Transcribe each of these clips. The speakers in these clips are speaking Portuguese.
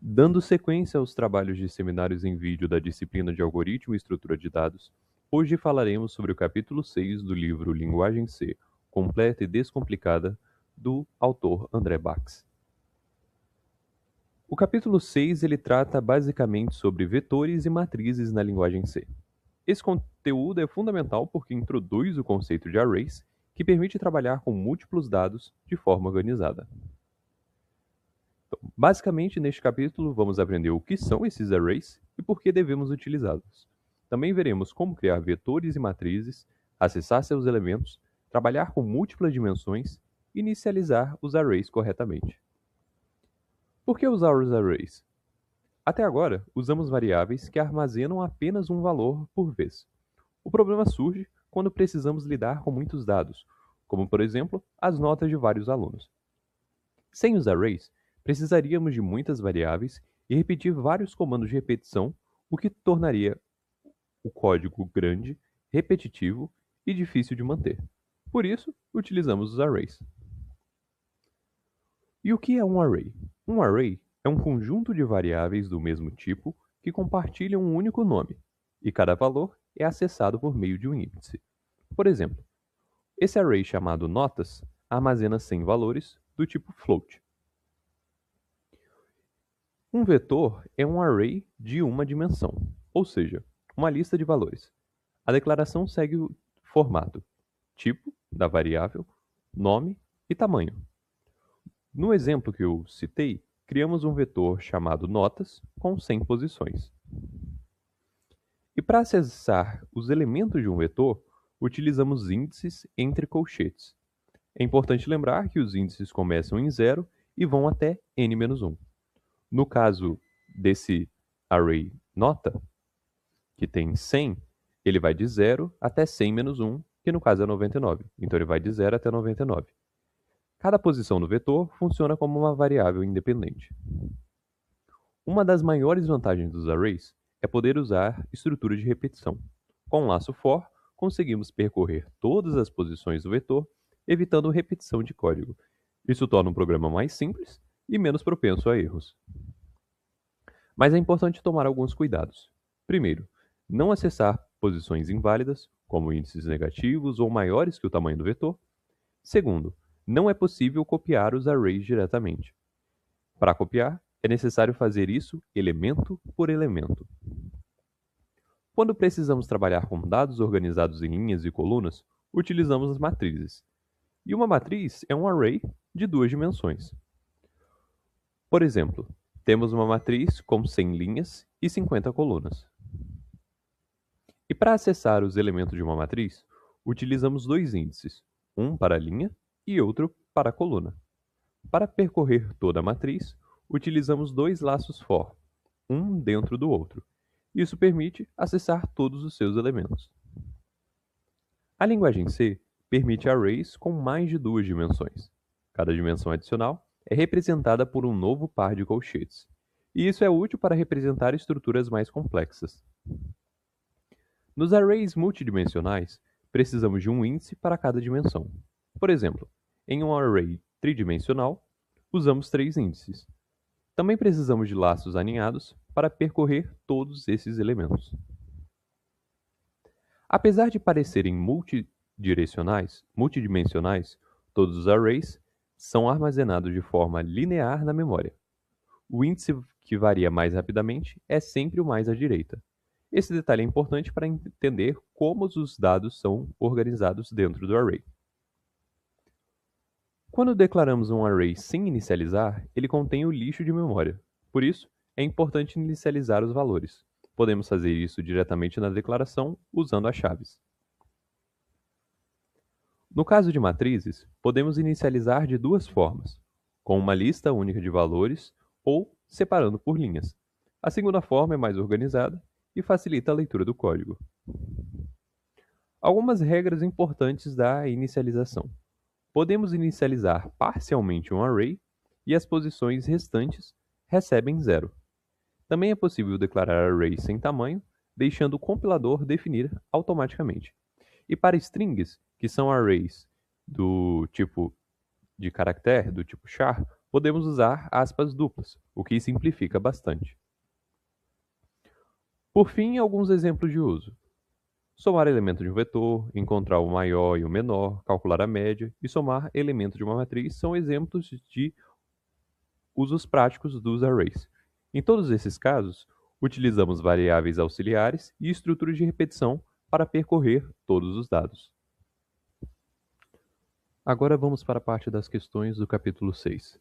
Dando sequência aos trabalhos disseminados em vídeo da disciplina de Algoritmo e Estrutura de Dados, hoje falaremos sobre o capítulo 6 do livro Linguagem C, Completa e Descomplicada, do autor André Bax. O capítulo 6 ele trata basicamente sobre vetores e matrizes na linguagem C. Esse conteúdo é fundamental porque introduz o conceito de arrays, que permite trabalhar com múltiplos dados de forma organizada. Basicamente, neste capítulo, vamos aprender o que são esses arrays e por que devemos utilizá-los. Também veremos como criar vetores e matrizes, acessar seus elementos, trabalhar com múltiplas dimensões e inicializar os arrays corretamente. Por que usar os arrays? Até agora, usamos variáveis que armazenam apenas um valor por vez. O problema surge quando precisamos lidar com muitos dados, como, por exemplo, as notas de vários alunos. Sem os arrays, precisaríamos de muitas variáveis e repetir vários comandos de repetição, o que tornaria o código grande, repetitivo e difícil de manter. Por isso, utilizamos os arrays. E o que é um array? Um array é um conjunto de variáveis do mesmo tipo que compartilham um único nome, e cada valor é acessado por meio de um índice. Por exemplo, esse array chamado notas armazena 100 valores do tipo float. Um vetor é um array de uma dimensão, ou seja, uma lista de valores. A declaração segue o formato: tipo da variável, nome e tamanho. No exemplo que eu citei, criamos um vetor chamado notas com 100 posições. E para acessar os elementos de um vetor, utilizamos índices entre colchetes. É importante lembrar que os índices começam em 0 e vão até n-1. No caso desse array nota, que tem 100, ele vai de 0 até 100 menos 1, que no caso é 99. Então ele vai de 0 até 99. Cada posição do vetor funciona como uma variável independente. Uma das maiores vantagens dos arrays é poder usar estrutura de repetição. Com um laço for, conseguimos percorrer todas as posições do vetor, evitando repetição de código. Isso torna o programa mais simples e menos propenso a erros. Mas é importante tomar alguns cuidados. Primeiro, não acessar posições inválidas, como índices negativos ou maiores que o tamanho do vetor. Segundo, não é possível copiar os arrays diretamente. Para copiar, é necessário fazer isso elemento por elemento. Quando precisamos trabalhar com dados organizados em linhas e colunas, utilizamos as matrizes. E uma matriz é um array de duas dimensões. Por exemplo, temos uma matriz com 100 linhas e 50 colunas. E para acessar os elementos de uma matriz, utilizamos dois índices, um para a linha e outro para a coluna. Para percorrer toda a matriz, utilizamos dois laços for, um dentro do outro. Isso permite acessar todos os seus elementos. A linguagem C permite arrays com mais de duas dimensões. Cada dimensão adicional é representada por um novo par de colchetes, e isso é útil para representar estruturas mais complexas. Nos arrays multidimensionais, precisamos de um índice para cada dimensão. Por exemplo, em um array tridimensional, usamos três índices. Também precisamos de laços aninhados para percorrer todos esses elementos. Apesar de parecerem multidimensionais, todos os arrays são armazenados de forma linear na memória. O índice que varia mais rapidamente é sempre o mais à direita. Esse detalhe é importante para entender como os dados são organizados dentro do array. Quando declaramos um array sem inicializar, ele contém o lixo de memória. Por isso, é importante inicializar os valores. Podemos fazer isso diretamente na declaração usando as chaves. No caso de matrizes, podemos inicializar de duas formas, com uma lista única de valores ou separando por linhas. A segunda forma é mais organizada e facilita a leitura do código. Algumas regras importantes da inicialização. Podemos inicializar parcialmente um array e as posições restantes recebem zero. Também é possível declarar arrays sem tamanho, deixando o compilador definir automaticamente. E para strings, que são arrays do tipo de caractere, do tipo char, podemos usar aspas duplas, o que simplifica bastante. Por fim, alguns exemplos de uso. Somar elementos de um vetor, encontrar o maior e o menor, calcular a média e somar elementos de uma matriz são exemplos de usos práticos dos arrays. Em todos esses casos, utilizamos variáveis auxiliares e estruturas de repetição para percorrer todos os dados. Agora vamos para a parte das questões do capítulo 6.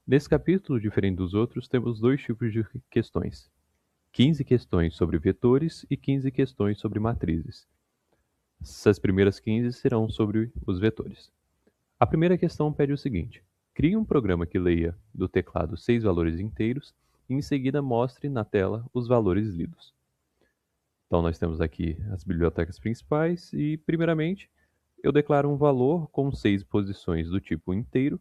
Nesse capítulo, diferente dos outros, temos dois tipos de questões: 15 questões sobre vetores e 15 questões sobre matrizes. Essas primeiras 15 serão sobre os vetores. A primeira questão pede o seguinte: crie um programa que leia do teclado 6 valores inteiros e em seguida mostre na tela os valores lidos. Então nós temos aqui as bibliotecas principais e, primeiramente, eu declaro um valor com 6 posições do tipo inteiro,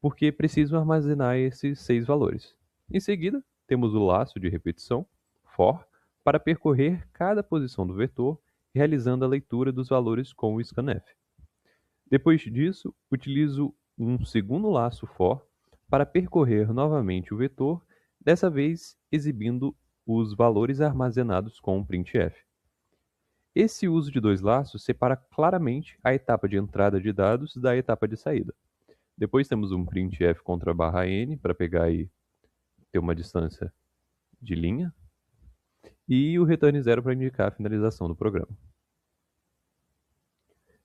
porque preciso armazenar esses 6 valores. Em seguida, temos o laço de repetição, for, para percorrer cada posição do vetor, realizando a leitura dos valores com o scanf. Depois disso, utilizo um segundo laço for para percorrer novamente o vetor, dessa vez exibindo os valores armazenados com o printf. Esse uso de dois laços separa claramente a etapa de entrada de dados da etapa de saída. Depois temos um printf contra barra n para pegar e ter uma distância de linha, e o return 0 para indicar a finalização do programa.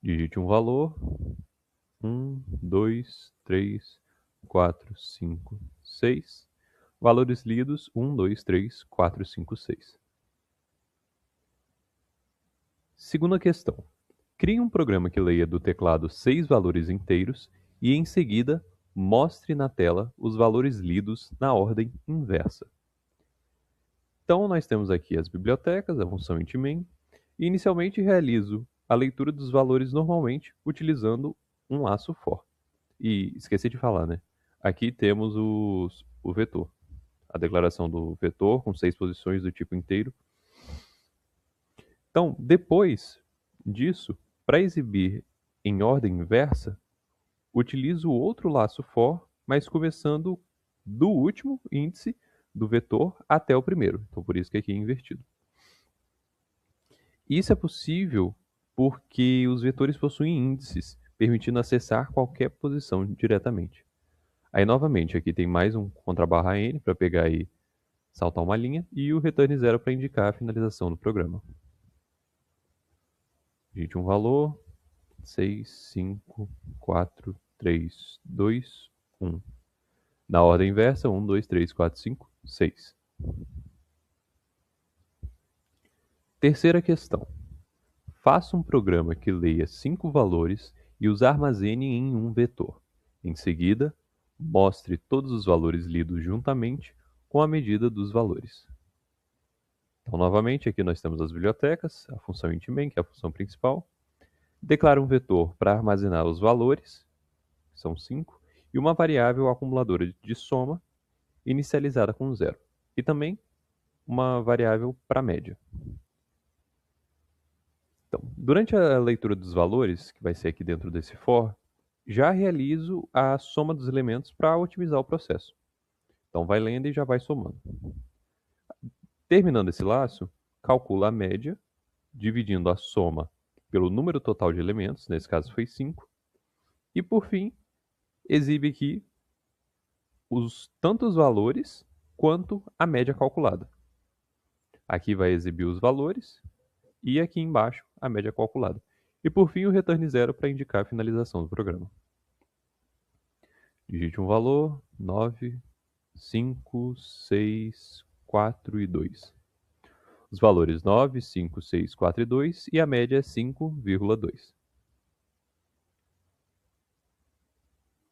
Digite um valor: 1, 2, 3, 4, 5, 6. Valores lidos: 1, 2, 3, 4, 5, 6. Segunda questão. Crie um programa que leia do teclado 6 valores inteiros e, em seguida, mostre na tela os valores lidos na ordem inversa. Então, nós temos aqui as bibliotecas, a função intmain, e inicialmente realizo a leitura dos valores normalmente utilizando um laço for. E esqueci de falar, né? Aqui temos o vetor. A declaração do vetor com 6 posições do tipo inteiro. Então, depois disso, para exibir em ordem inversa, utilizo outro laço for, mas começando do último índice do vetor até o primeiro. Então, por isso que aqui é invertido. Isso é possível porque os vetores possuem índices, permitindo acessar qualquer posição diretamente. Aí, novamente, aqui tem mais um contra barra n para pegar e saltar uma linha, e o return 0 para indicar a finalização do programa. Digite um valor: 6, 5, 4, 3, 2, 1. Na ordem inversa: 1, 2, 3, 4, 5, 6. Terceira questão. Faça um programa que leia 5 valores e os armazene em um vetor. Em seguida, mostre todos os valores lidos juntamente com a medida dos valores. Então, novamente, aqui nós temos as bibliotecas, a função intmain, que é a função principal. Declara um vetor para armazenar os valores, que são 5, e uma variável acumuladora de soma, inicializada com 0. E também uma variável para média. Então, durante a leitura dos valores, que vai ser aqui dentro desse for, já realizo a soma dos elementos para otimizar o processo. Então, vai lendo e já vai somando. Terminando esse laço, calcula a média, dividindo a soma pelo número total de elementos, nesse caso foi 5, e por fim, exibe aqui tanto os valores quanto a média calculada. Aqui vai exibir os valores e aqui embaixo a média calculada. E por fim o return 0 para indicar a finalização do programa. Digite um valor: 9, 5, 6, 4 e 2. Os valores 9, 5, 6, 4 e 2 e a média é 5,2.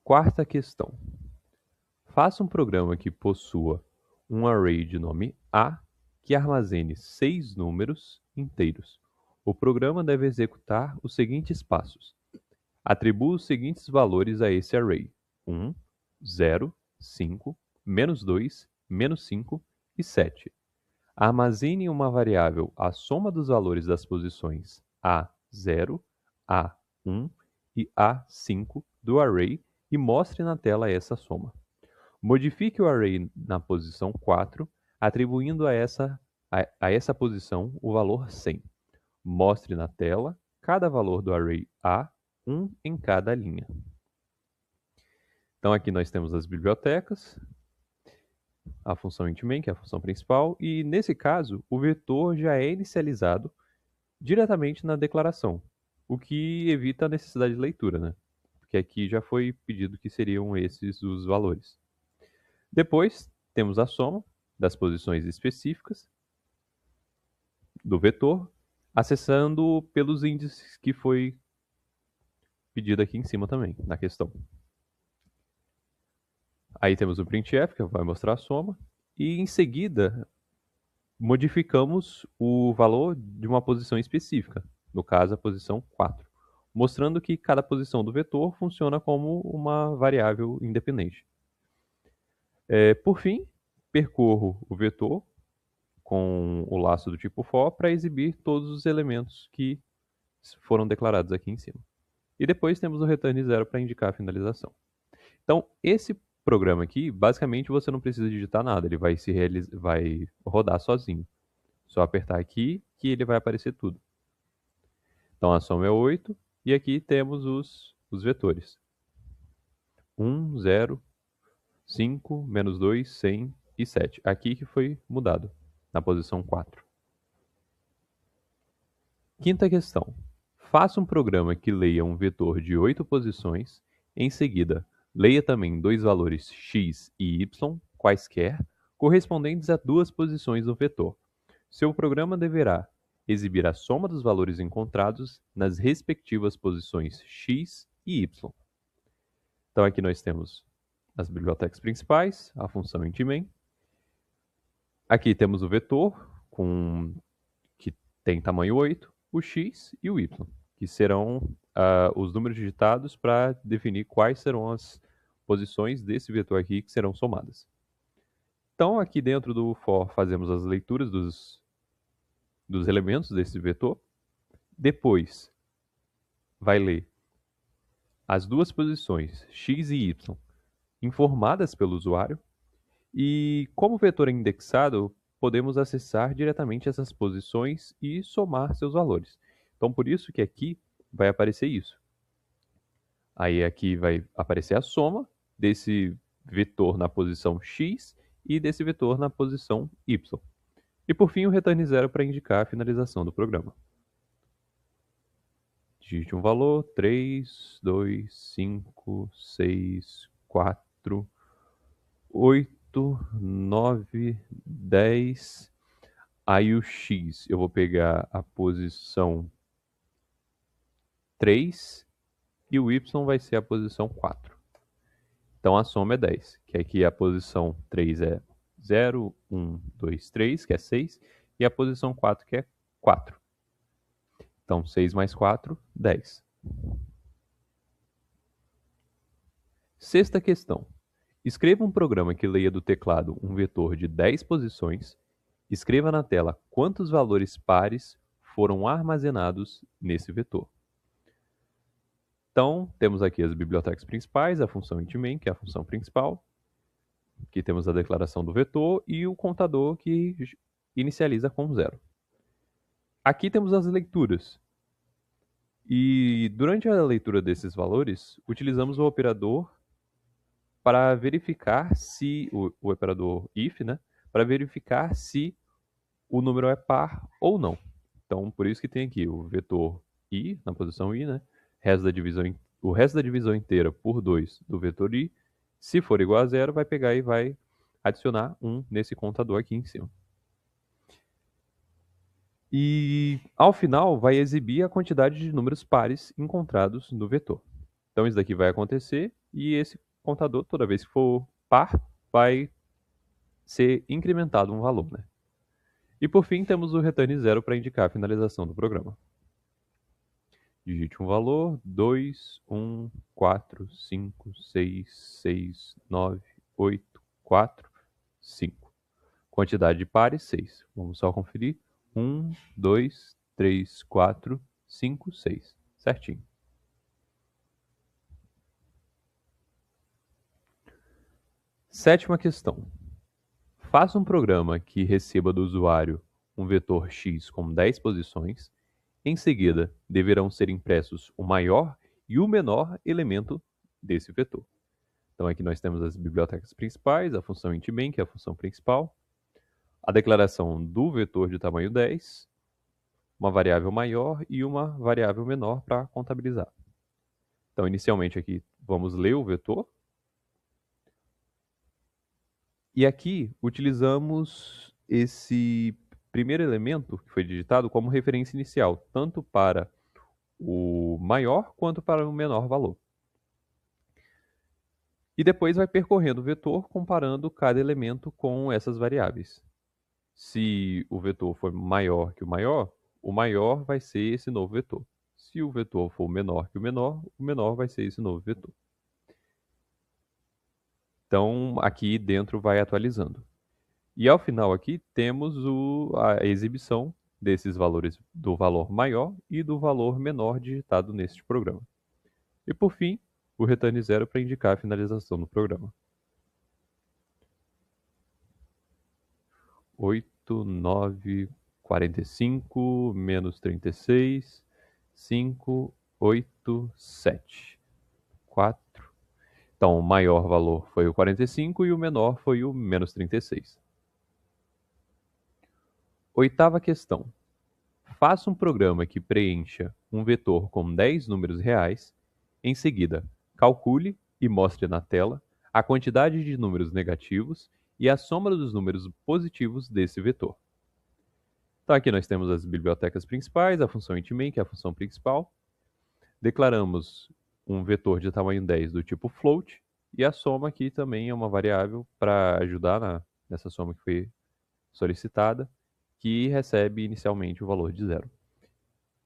Quarta questão. Faça um programa que possua um array de nome A que armazene 6 números inteiros. O programa deve executar os seguintes passos. Atribua os seguintes valores a esse array: 1, 0, 5, menos 2, menos 5 e 7. Armazene em uma variável a soma dos valores das posições A0, A1 e A5 do array e mostre na tela essa soma. Modifique o array na posição 4, atribuindo a essa posição o valor 100. Mostre na tela cada valor do array A, um em cada linha. Então aqui nós temos as bibliotecas, a função intMain, que é a função principal, e nesse caso o vetor já é inicializado diretamente na declaração, o que evita a necessidade de leitura, né? Porque aqui já foi pedido que seriam esses os valores. Depois temos a soma das posições específicas do vetor, acessando pelos índices que foi pedido aqui em cima também, na questão. Aí temos o printf, que vai mostrar a soma, e em seguida modificamos o valor de uma posição específica, no caso a posição 4, mostrando que cada posição do vetor funciona como uma variável independente. Por fim, percorro o vetor com o laço do tipo for para exibir todos os elementos que foram declarados aqui em cima. E depois temos o return 0 para indicar a finalização. Então, esse programa aqui, basicamente você não precisa digitar nada, ele vai rodar sozinho. Só apertar aqui que ele vai aparecer tudo. Então a soma é 8 e aqui temos os vetores. 1, 0, 5, menos 2, 100 e 7. Aqui que foi mudado, na posição 4. Quinta questão. Faça um programa que leia um vetor de 8 posições, em seguida, leia também dois valores x e y, quaisquer, correspondentes a duas posições do vetor. Seu programa deverá exibir a soma dos valores encontrados nas respectivas posições x e y. Então aqui nós temos as bibliotecas principais, a função intMain. Aqui temos o vetor, que tem tamanho 8, o x e o y, que serão os números digitados para definir quais serão as posições desse vetor aqui que serão somadas. Então aqui dentro do for fazemos as leituras dos elementos desse vetor. Depois vai ler as duas posições x e y informadas pelo usuário, e como o vetor é indexado, podemos acessar diretamente essas posições e somar seus valores. Então, por isso que aqui vai aparecer isso. Aí aqui vai aparecer a soma desse vetor na posição x e desse vetor na posição y. E por fim, o return 0 para indicar a finalização do programa. Digite um valor, 3, 2, 5, 6, 4, 8, 9, 10. Aí o x, eu vou pegar a posição 3 e o y vai ser a posição 4. Então a soma é 10, que aqui a posição 3 é 0, 1, 2, 3, que é 6, e a posição 4, que é 4. Então 6 mais 4, 10. Sexta questão. Escreva um programa que leia do teclado um vetor de 10 posições. Escreva na tela quantos valores pares foram armazenados nesse vetor. Então, temos aqui as bibliotecas principais, a função intMain, que é a função principal. Aqui temos a declaração do vetor e o contador que inicializa com 0. Aqui temos as leituras. E durante a leitura desses valores, utilizamos o operador para verificar se, o operador if, né, para verificar se o número é par ou não. Então, por isso que tem aqui o vetor i, na posição i, né, o resto da divisão inteira por 2 do vetor i, se for igual a 0, vai pegar e vai adicionar 1 nesse contador aqui em cima. E ao final vai exibir a quantidade de números pares encontrados no vetor. Então isso daqui vai acontecer e esse contador, toda vez que for par, vai ser incrementado um valor, né? E por fim temos o return 0 para indicar a finalização do programa. Digite um valor, 2, 1, 4, 5, 6, 6, 9, 8, 4, 5. Quantidade de pares, 6. Vamos só conferir. 1, 2, 3, 4, 5, 6. Certinho. Sétima questão. Faça um programa que receba do usuário um vetor x com 10 posições. Em seguida, deverão ser impressos o maior e o menor elemento desse vetor. Então aqui nós temos as bibliotecas principais, a função intMain, que é a função principal, a declaração do vetor de tamanho 10, uma variável maior e uma variável menor para contabilizar. Então, inicialmente aqui, vamos ler o vetor. E aqui, utilizamos esse primeiro elemento que foi digitado como referência inicial, tanto para o maior quanto para o menor valor. E depois vai percorrendo o vetor, comparando cada elemento com essas variáveis. Se o vetor for maior que o maior vai ser esse novo vetor. Se o vetor for menor que o menor vai ser esse novo vetor. Então, aqui dentro vai atualizando. E ao final aqui temos a exibição desses valores do valor maior e do valor menor digitado neste programa. E por fim, o return 0 para indicar a finalização do programa. 8, 9, 45, menos 36, 5, 8, 7, 4. Então, o maior valor foi o 45 e o menor foi o menos 36. Oitava questão. Faça um programa que preencha um vetor com 10 números reais. Em seguida, calcule e mostre na tela a quantidade de números negativos e a soma dos números positivos desse vetor. Então aqui nós temos as bibliotecas principais, a função intMain, que é a função principal. Declaramos um vetor de tamanho 10 do tipo float, e a soma aqui também é uma variável para ajudar nessa soma que foi solicitada, que recebe inicialmente o valor de 0.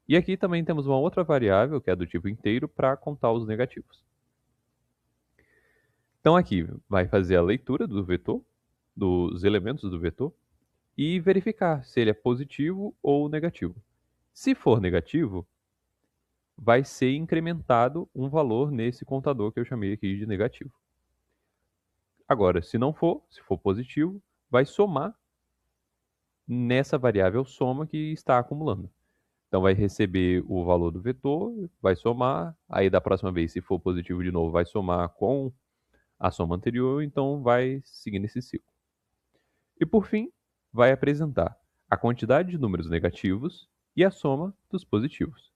E aqui também temos uma outra variável, que é do tipo inteiro, para contar os negativos. Então aqui vai fazer a leitura do vetor, dos elementos do vetor, e verificar se ele é positivo ou negativo. Se for negativo, vai ser incrementado um valor nesse contador que eu chamei aqui de negativo. Agora, se não for, se for positivo, vai somar nessa variável soma que está acumulando. Então vai receber o valor do vetor, vai somar, aí da próxima vez, se for positivo de novo, vai somar com a soma anterior, então vai seguir nesse ciclo. E por fim, vai apresentar a quantidade de números negativos e a soma dos positivos.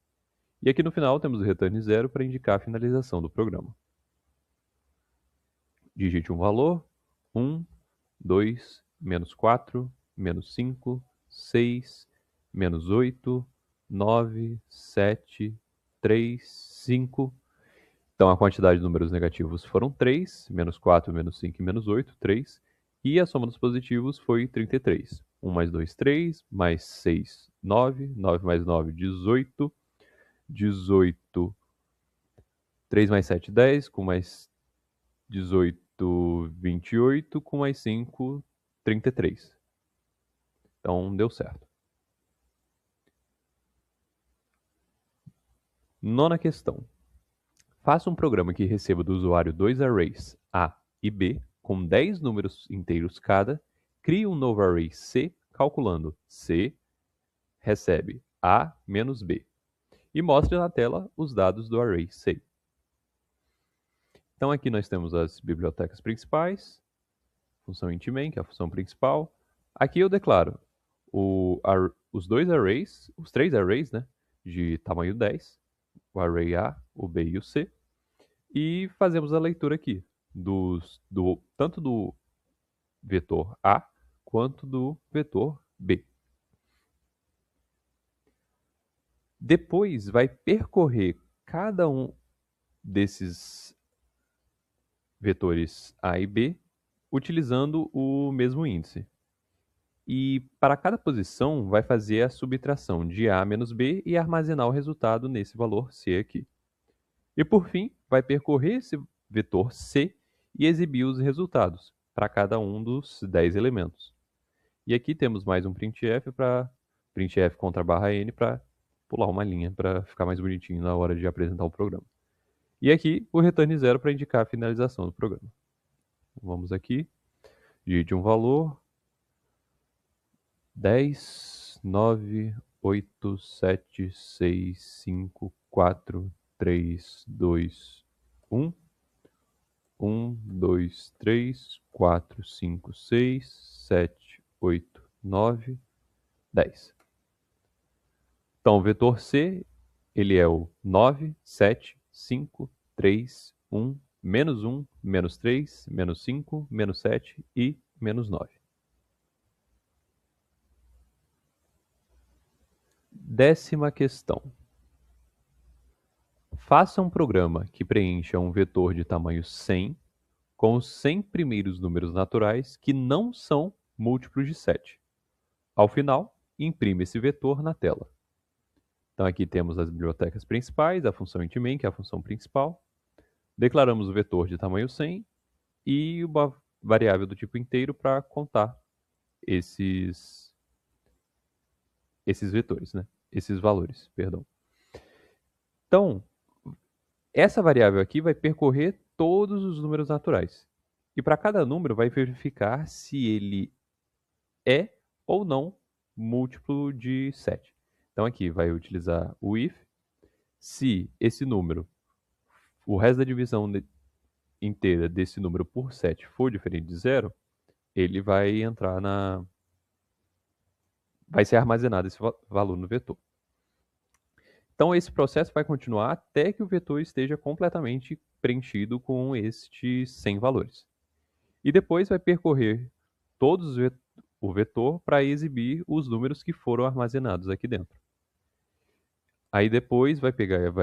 E aqui no final temos o return 0 para indicar a finalização do programa. Digite um valor: 1, 2, menos 4, menos 5, 6, menos 8, 9, 7, 3, 5. Então a quantidade de números negativos foram 3, menos 4, menos 5 e menos 8, 3. E a soma dos positivos foi 33. 1 mais 2, 3, mais 6, 9, 9 mais 9, 18, 18, 3 mais 7, 10, com mais 18, 28, com mais 5, 33. Então deu certo. Nona questão. Faça um programa que receba do usuário dois arrays A e B com 10 números inteiros cada. Crie um novo array C calculando C recebe A menos B. E mostre na tela os dados do array C. Então aqui nós temos as bibliotecas principais, função intMain, que é a função principal. Aqui eu declaro os dois arrays, os três arrays, né, de tamanho 10, o array A, o B e o C. E fazemos a leitura aqui, tanto do vetor A quanto do vetor B. Depois vai percorrer cada um desses vetores A e B utilizando o mesmo índice. E para cada posição vai fazer a subtração de A menos B e armazenar o resultado nesse valor C aqui. E por fim, vai percorrer esse vetor C e exibir os resultados para cada um dos 10 elementos. E aqui temos mais um printf contra barra n para pular uma linha para ficar mais bonitinho na hora de apresentar o programa. E aqui o return 0 para indicar a finalização do programa. Vamos aqui, digite um valor, 10, 9, 8, 7, 6, 5, 4, 3, 2, 1. 1, 2, 3, 4, 5, 6, 7, 8, 9, 10. Então, o vetor C, ele é o 9, 7, 5, 3, 1, menos 1, menos 3, menos 5, menos 7 e menos 9. Décima questão. Faça um programa que preencha um vetor de tamanho 100 com os 100 primeiros números naturais que não são múltiplos de 7. Ao final, imprime esse vetor na tela. Então aqui temos as bibliotecas principais, a função intmain, que é a função principal. Declaramos o vetor de tamanho 100 e uma variável do tipo inteiro para contar esses vetores, né? Esses valores, perdão. Então, essa variável aqui vai percorrer todos os números naturais. E para cada número vai verificar se ele é ou não múltiplo de 7. Então aqui vai utilizar o if. Se esse número, o resto da divisão inteira desse número por 7 for diferente de 0, ele vai entrar na... vai ser armazenado esse valor no vetor. Então esse processo vai continuar até que o vetor esteja completamente preenchido com estes 100 valores. E depois vai percorrer todos o vetor para exibir os números que foram armazenados aqui dentro. Aí depois vai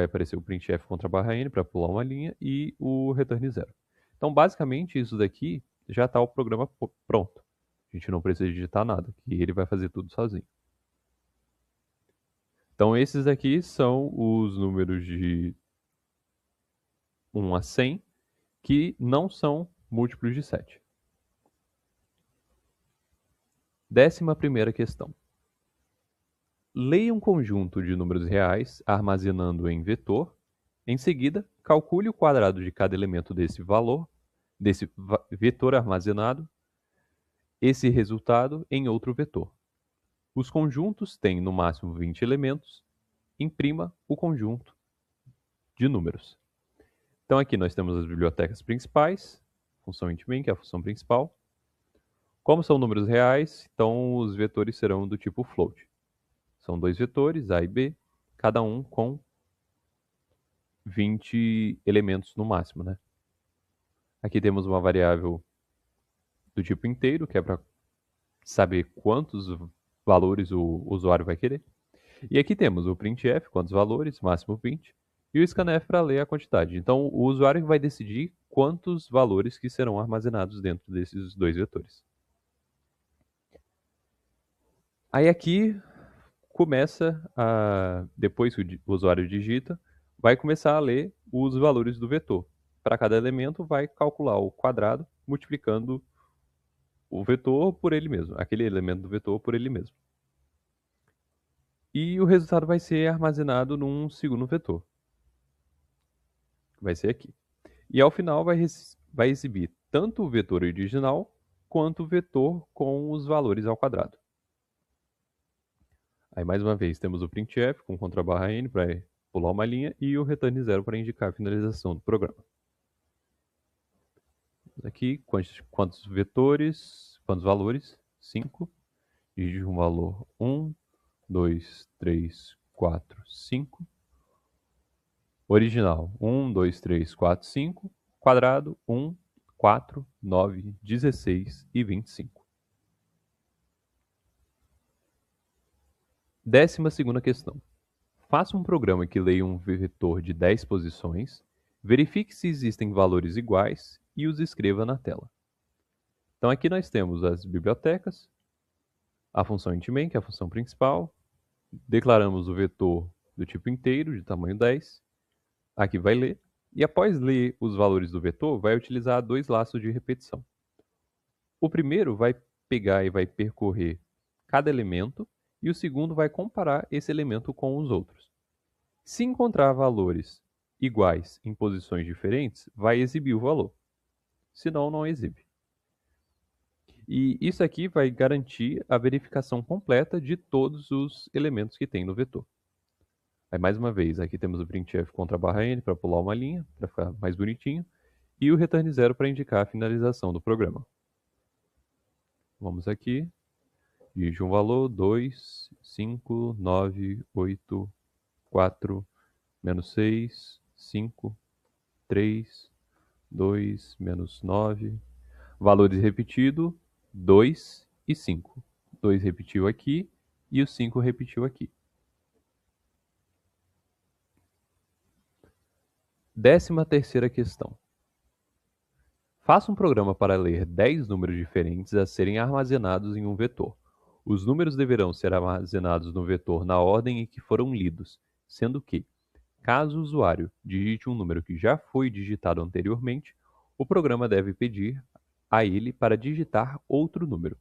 aparecer o printf contra barra n para pular uma linha e o return 0. Então basicamente isso daqui já está o programa pronto. A gente não precisa digitar nada, que ele vai fazer tudo sozinho. Então esses aqui são os números de 1 a 100 que não são múltiplos de 7. 11ª questão. Leia um conjunto de números reais armazenando em vetor. Em seguida, calcule o quadrado de cada elemento desse valor, desse vetor armazenado, esse resultado em outro vetor. Os conjuntos têm no máximo 20 elementos. Imprima o conjunto de números. Então aqui nós temos as bibliotecas principais, função intmain, que é a função principal. Como são números reais, então os vetores serão do tipo float. São dois vetores, A e B, cada um com 20 elementos no máximo, né? Aqui temos uma variável do tipo inteiro, que é para saber quantos valores o usuário vai querer. E aqui temos o printf, quantos valores, máximo 20, e o scanf para ler a quantidade. Então o usuário vai decidir quantos valores que serão armazenados dentro desses dois vetores. Aí aqui começa depois que o usuário digita, vai começar a ler os valores do vetor. Para cada elemento, vai calcular o quadrado, multiplicando o vetor por ele mesmo, aquele elemento do vetor por ele mesmo. E o resultado vai ser armazenado num segundo vetor. Vai ser aqui. E ao final vai exibir tanto o vetor original quanto o vetor com os valores ao quadrado. Aí mais uma vez temos o printf com contrabarra n para pular uma linha e o return 0 para indicar a finalização do programa. Aqui quantos vetores, quantos valores? 5. Digite um valor 1, 2, 3, 4, 5. Original 1, 2, 3, 4, 5. Quadrado 1, 4, 9, 16 e 25. 12ª questão. Faça um programa que leia um vetor de 10 posições, verifique se existem valores iguais e os escreva na tela. Então aqui nós temos as bibliotecas, a função intmain, que é a função principal, declaramos o vetor do tipo inteiro, de tamanho 10, aqui vai ler, e após ler os valores do vetor, vai utilizar dois laços de repetição. O primeiro vai pegar e vai percorrer cada elemento, e o segundo vai comparar esse elemento com os outros. Se encontrar valores iguais em posições diferentes, vai exibir o valor. Senão, não exibe. E isso aqui vai garantir a verificação completa de todos os elementos que tem no vetor. Aí, mais uma vez, aqui temos o printf contra barra n para pular uma linha, para ficar mais bonitinho, e o return 0 para indicar a finalização do programa. Vamos aqui, digite um valor, 2, 5, 9, 8, 4, menos 6, 5, 3, 2, menos 9. Valores repetidos, 2 e 5. 2 repetiu aqui e o 5 repetiu aqui. 13ª questão. Faça um programa para ler 10 números diferentes a serem armazenados em um vetor. Os números deverão ser armazenados no vetor na ordem em que foram lidos, sendo que, caso o usuário digite um número que já foi digitado anteriormente, o programa deve pedir a ele para digitar outro número.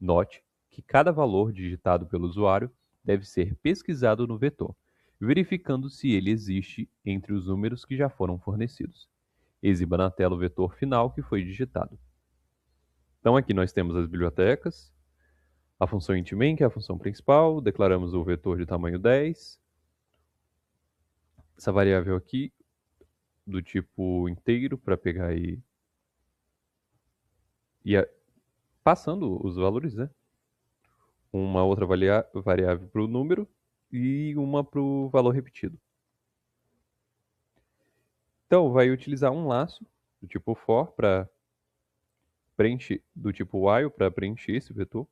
Note que cada valor digitado pelo usuário deve ser pesquisado no vetor, verificando se ele existe entre os números que já foram fornecidos. Exiba na tela o vetor final que foi digitado. Então aqui nós temos as bibliotecas, a função int_main, que é a função principal, declaramos o vetor de tamanho 10, essa variável aqui do tipo inteiro para pegar e passando os valores, né? Uma outra variável para o número e uma para o valor repetido. Então, vai utilizar um laço do tipo for para preencher, do tipo while para preencher esse vetor.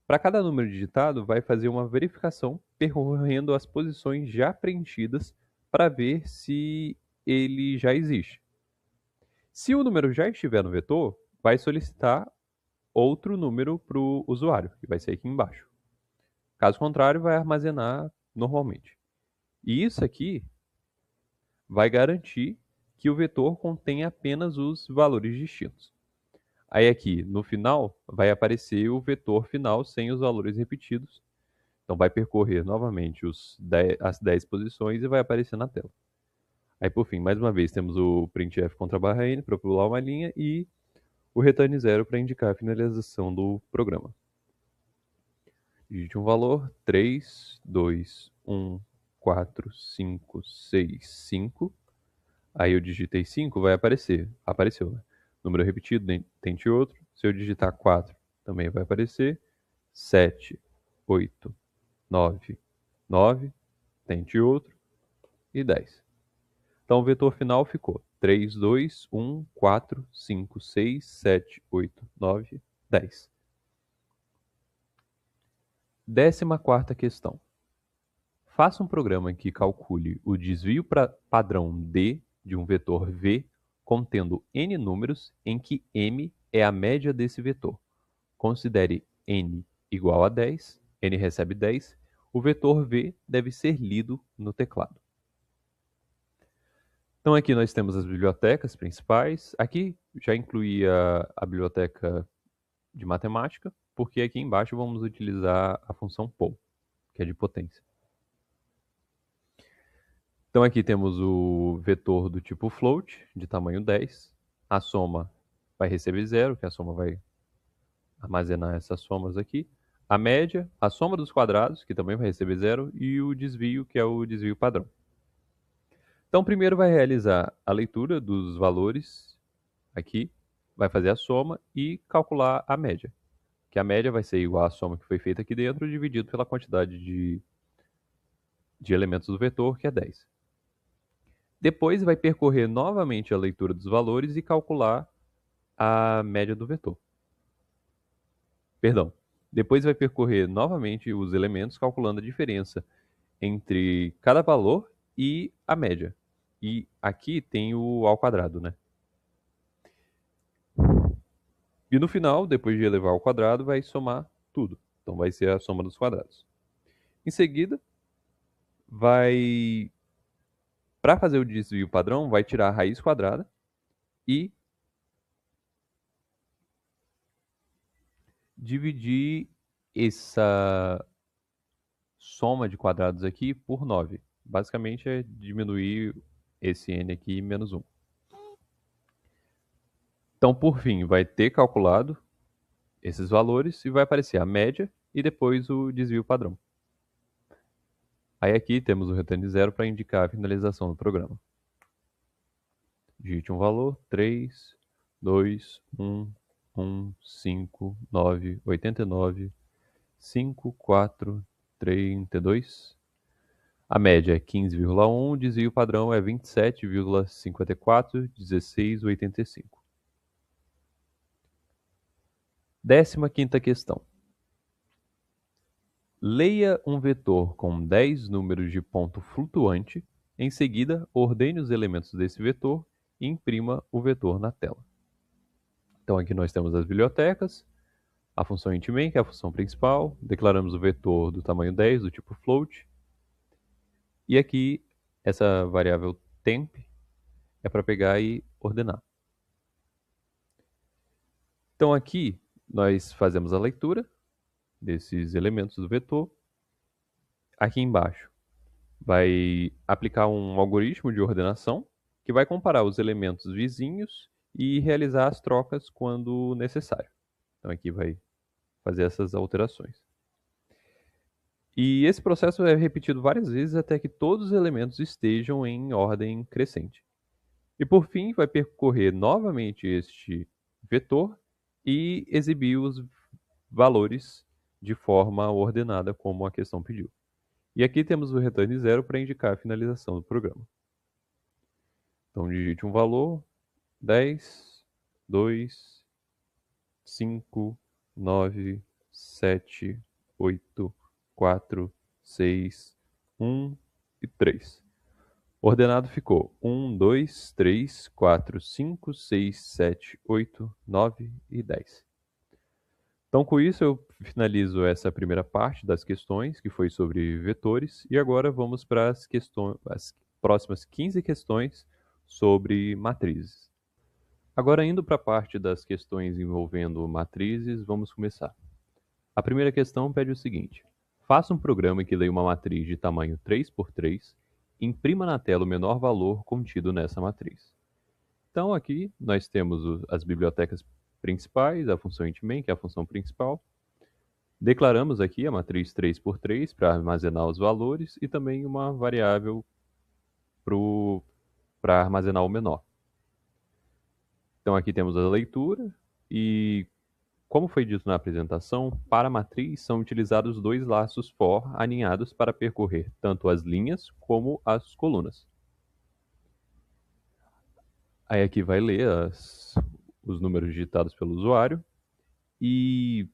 Para cada número digitado, vai fazer uma verificação percorrendo as posições já preenchidas para ver se ele já existe. Se o número já estiver no vetor, vai solicitar outro número para o usuário, que vai ser aqui embaixo. Caso contrário, vai armazenar normalmente. E isso aqui vai garantir que o vetor contém apenas os valores distintos. Aí aqui, no final, vai aparecer o vetor final sem os valores repetidos. Então vai percorrer novamente as 10 posições e vai aparecer na tela. Aí por fim, mais uma vez, temos o printf contra barra n para pular uma linha e o return 0 para indicar a finalização do programa. Digite um valor, 3, 2, 1, 4, 5, 6, 5. Aí eu digitei 5, vai aparecer. Apareceu, né? Número repetido, tente outro. Se eu digitar 4, também vai aparecer. 7, 8, 9, 9. Tente outro. E 10. Então o vetor final ficou 3, 2, 1, 4, 5, 6, 7, 8, 9, 10. 14ª questão. Faça um programa que calcule o desvio padrão D de um vetor V contendo n números em que m é a média desse vetor. Considere n igual a 10, n recebe 10, o vetor V deve ser lido no teclado. Então aqui nós temos as bibliotecas principais. Aqui já incluía a biblioteca de matemática, porque aqui embaixo vamos utilizar a função poll, que é de potência. Então aqui temos o vetor do tipo float, de tamanho 10. A soma vai receber 0, que a soma vai armazenar essas somas aqui. A média, a soma dos quadrados, que também vai receber 0, e o desvio, que é o desvio padrão. Então primeiro vai realizar a leitura dos valores aqui, vai fazer a soma e calcular a média. Que a média vai ser igual à soma que foi feita aqui dentro, dividido pela quantidade de elementos do vetor, que é 10. Depois vai percorrer novamente a leitura dos valores e calcular a média do vetor. Perdão. Depois vai percorrer novamente os elementos, calculando a diferença entre cada valor e a média. E aqui tem o ao quadrado, né? E no final, depois de elevar ao quadrado, vai somar tudo. Então vai ser a soma dos quadrados. Em seguida, para fazer o desvio padrão, vai tirar a raiz quadrada e dividir essa soma de quadrados aqui por 9. Basicamente é diminuir esse n aqui menos 1. Então, por fim, vai ter calculado esses valores e vai aparecer a média e depois o desvio padrão. Aí aqui temos o return de zero para indicar a finalização do programa. Digite um valor, 3, 2, 1, 1, 5, 9, 89, 5, 4, 32. A média é 15,1, o desvio padrão é 27,54, 16,85. 15ª questão. Leia um vetor com 10 números de ponto flutuante. Em seguida, ordene os elementos desse vetor e imprima o vetor na tela. Então aqui nós temos as bibliotecas, a função int_main, que é a função principal, declaramos o vetor do tamanho 10, do tipo float, e aqui essa variável temp é para pegar e ordenar. Então aqui nós fazemos a leitura desses elementos do vetor. Aqui embaixo vai aplicar um algoritmo de ordenação que vai comparar os elementos vizinhos e realizar as trocas quando necessário. Então aqui vai fazer essas alterações. E esse processo é repetido várias vezes até que todos os elementos estejam em ordem crescente. E por fim, vai percorrer novamente este vetor e exibir os valores de forma ordenada, como a questão pediu. E aqui temos o return zero para indicar a finalização do programa. Então, digite um valor, 10, 2, 5, 9, 7, 8, 4, 6, 1 e 3. Ordenado ficou 1, 2, 3, 4, 5, 6, 7, 8, 9 e 10. Então, com isso, eu finalizo essa primeira parte das questões, que foi sobre vetores, e agora vamos para as próximas 15 questões sobre matrizes. Agora, indo para a parte das questões envolvendo matrizes, vamos começar. A primeira questão pede o seguinte: faça um programa que leia uma matriz de tamanho 3 por 3 e imprima na tela o menor valor contido nessa matriz. Então, aqui nós temos as bibliotecas principais, a função int_main, que é a função principal. Declaramos aqui a matriz 3 por 3 para armazenar os valores e também uma variável para armazenar o menor. Então aqui temos a leitura e, como foi dito na apresentação, para a matriz são utilizados dois laços for alinhados para percorrer tanto as linhas como as colunas. Aí aqui vai ler os números digitados pelo usuário e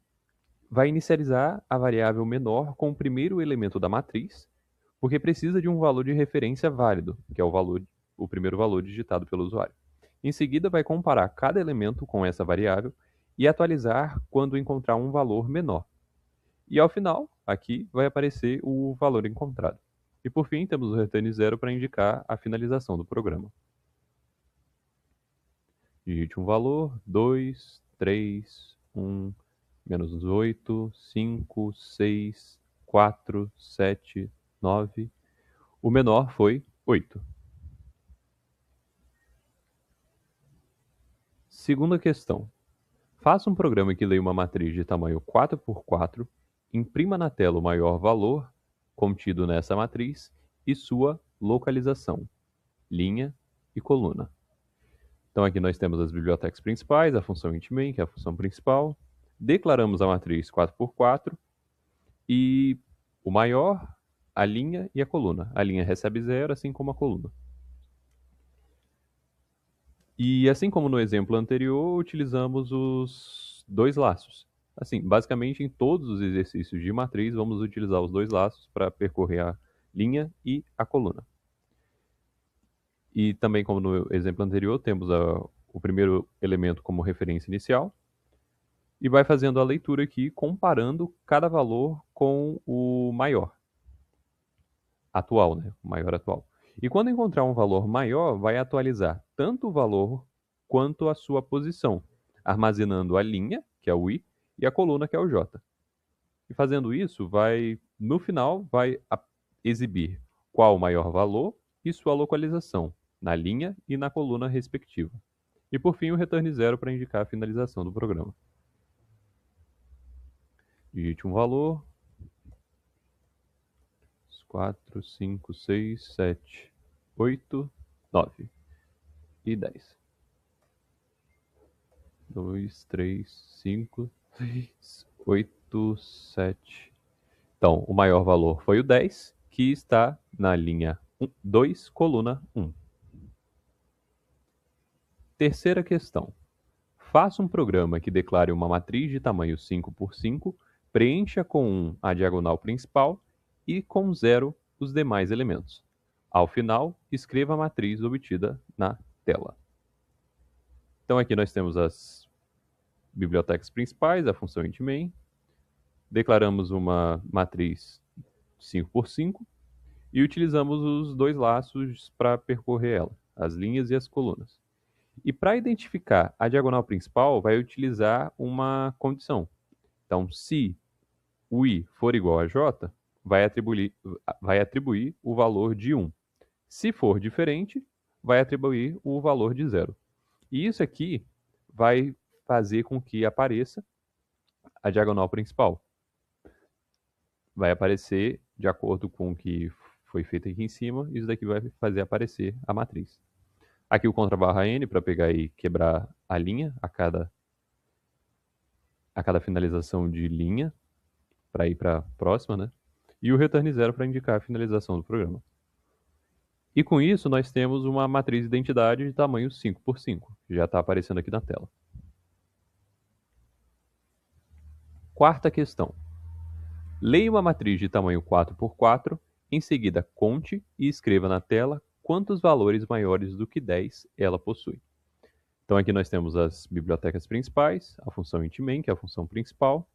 vai inicializar a variável menor com o primeiro elemento da matriz, porque precisa de um valor de referência válido, que é o primeiro valor digitado pelo usuário. Em seguida, vai comparar cada elemento com essa variável e atualizar quando encontrar um valor menor. E ao final, aqui vai aparecer o valor encontrado. E por fim, temos o return zero para indicar a finalização do programa. Digite um valor, 2, 3, 1, menos 8, 5, 6, 4, 7, 9. O menor foi 8. Segunda questão. Faça um programa que leia uma matriz de tamanho 4 por 4, imprima na tela o maior valor contido nessa matriz e sua localização, linha e coluna. Então aqui nós temos as bibliotecas principais, a função int_main, que é a função principal. Declaramos a matriz 4 por 4 e o maior, a linha e a coluna. A linha recebe 0, assim como a coluna. E assim como no exemplo anterior, utilizamos os dois laços. Assim, basicamente em todos os exercícios de matriz, vamos utilizar os dois laços para percorrer a linha e a coluna. E também, como no exemplo anterior, temos o primeiro elemento como referência inicial. E vai fazendo a leitura aqui, comparando cada valor com o maior atual, né? O maior atual. E quando encontrar um valor maior, vai atualizar tanto o valor quanto a sua posição, armazenando a linha, que é o I, e a coluna, que é o J. E fazendo isso, no final, vai exibir qual o maior valor e sua localização, na linha e na coluna respectiva. E por fim, o return zero para indicar a finalização do programa. Digite um valor. 4, 5, 6, 7, 8, 9 e 10. 2, 3, 5, 6, 8, 7. Então, o maior valor foi o 10, que está na linha 2, coluna 1. Terceira questão. Faça um programa que declare uma matriz de tamanho 5 por 5, preencha com 1 a diagonal principal e com 0 os demais elementos. Ao final, escreva a matriz obtida na tela. Então aqui nós temos as bibliotecas principais, a função int_main. Declaramos uma matriz 5 por 5 e utilizamos os dois laços para percorrer ela, as linhas e as colunas. E para identificar a diagonal principal, vai utilizar uma condição. Então, se o i for igual a j, vai atribuir o valor de 1. Se for diferente, vai atribuir o valor de 0. E isso aqui vai fazer com que apareça a diagonal principal. Vai aparecer de acordo com o que foi feito aqui em cima, isso daqui vai fazer aparecer a matriz. Aqui o contra/n para pegar e quebrar a linha a cada finalização de linha, para ir para a próxima, né? E o return 0 para indicar a finalização do programa. E com isso nós temos uma matriz de identidade de tamanho 5 por 5, que já está aparecendo aqui na tela. Quarta questão. Leia uma matriz de tamanho 4 por 4, em seguida conte e escreva na tela quantos valores maiores do que 10 ela possui. Então aqui nós temos as bibliotecas principais, a função int_main, que é a função principal.